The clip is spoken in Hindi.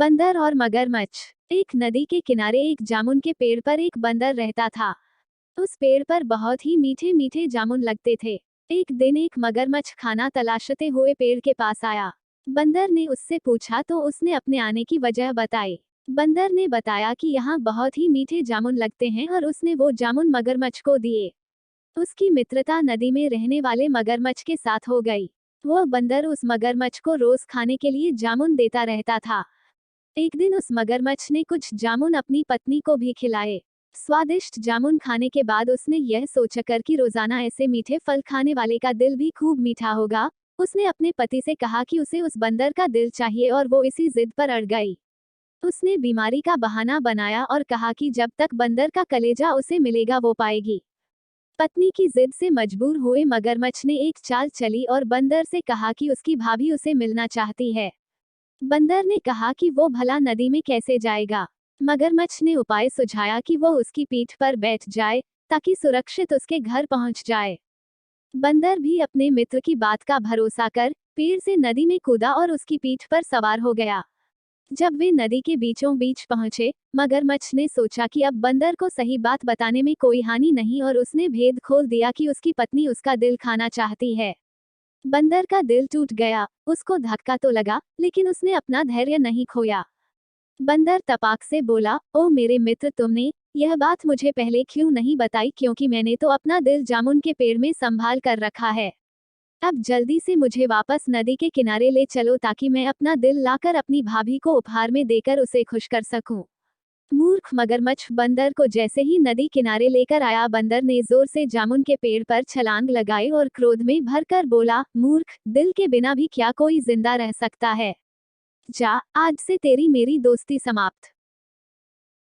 बंदर और मगरमच्छ। एक नदी के किनारे एक जामुन के पेड़ पर एक बंदर रहता था। उस पेड़ पर बहुत ही मीठे मीठे जामुन लगते थे। एक दिन एक मगरमच्छ खाना तलाशते हुए पेड़ के पास आया। बंदर ने उससे पूछा तो उसने अपने आने की वजह बताई। बंदर ने बताया कि यहाँ बहुत ही मीठे जामुन लगते हैं और उसने वो जामुन मगरमच्छ को दिए। उसकी मित्रता नदी में रहने वाले मगरमच्छ के साथ हो गई। वह बंदर उस मगरमच्छ को रोज खाने के लिए जामुन देता रहता था। एक दिन उस मगरमच्छ ने कुछ जामुन अपनी पत्नी को भी खिलाए। स्वादिष्ट जामुन खाने के बाद उसने यह सोचकर कि रोजाना ऐसे मीठे फल खाने वाले का दिल भी खूब मीठा होगा, उसने अपने पति से कहा कि उसे उस बंदर का दिल चाहिए और वो इसी जिद पर अड़ गई। उसने बीमारी का बहाना बनाया और कहा कि जब तक बंदर का कलेजा उसे मिलेगा वो पाएगी। पत्नी की जिद से मजबूर हुए मगरमच्छ ने एक चाल चली और बंदर से कहा कि उसकी भाभी उसे मिलना चाहती है। बंदर ने कहा कि वो भला नदी में कैसे जाएगा। मगरमच्छ ने उपाय सुझाया कि वो उसकी पीठ पर बैठ जाए ताकि सुरक्षित उसके घर पहुंच जाए। बंदर भी अपने मित्र की बात का भरोसा कर पेड़ से नदी में कूदा और उसकी पीठ पर सवार हो गया। जब वे नदी के बीचों बीच पहुंचे, मगरमच्छ ने सोचा कि अब बंदर को सही बात बताने में कोई हानि नहीं और उसने भेद खोल दिया कि उसकी पत्नी उसका दिल खाना चाहती है। बंदर का दिल टूट गया, उसको धक्का तो लगा, लेकिन उसने अपना धैर्य नहीं खोया। बंदर तपाक से बोला, ओ मेरे मित्र, तुमने यह बात मुझे पहले क्यों नहीं बताई, क्योंकि मैंने तो अपना दिल जामुन के पेड़ में संभाल कर रखा है। अब जल्दी से मुझे वापस नदी के किनारे ले चलो ताकि मैं अपना दिल लाकर अपनी भाभी को उपहार में देकर उसे खुश कर सकूं। मूर्ख मगरमच्छ बंदर को जैसे ही नदी किनारे लेकर आया, बंदर ने जोर से जामुन के पेड़ पर छलांग लगाई और क्रोध में भरकर बोला, मूर्ख, दिल के बिना भी क्या कोई जिंदा रह सकता है? जा, आज से तेरी मेरी दोस्ती समाप्त।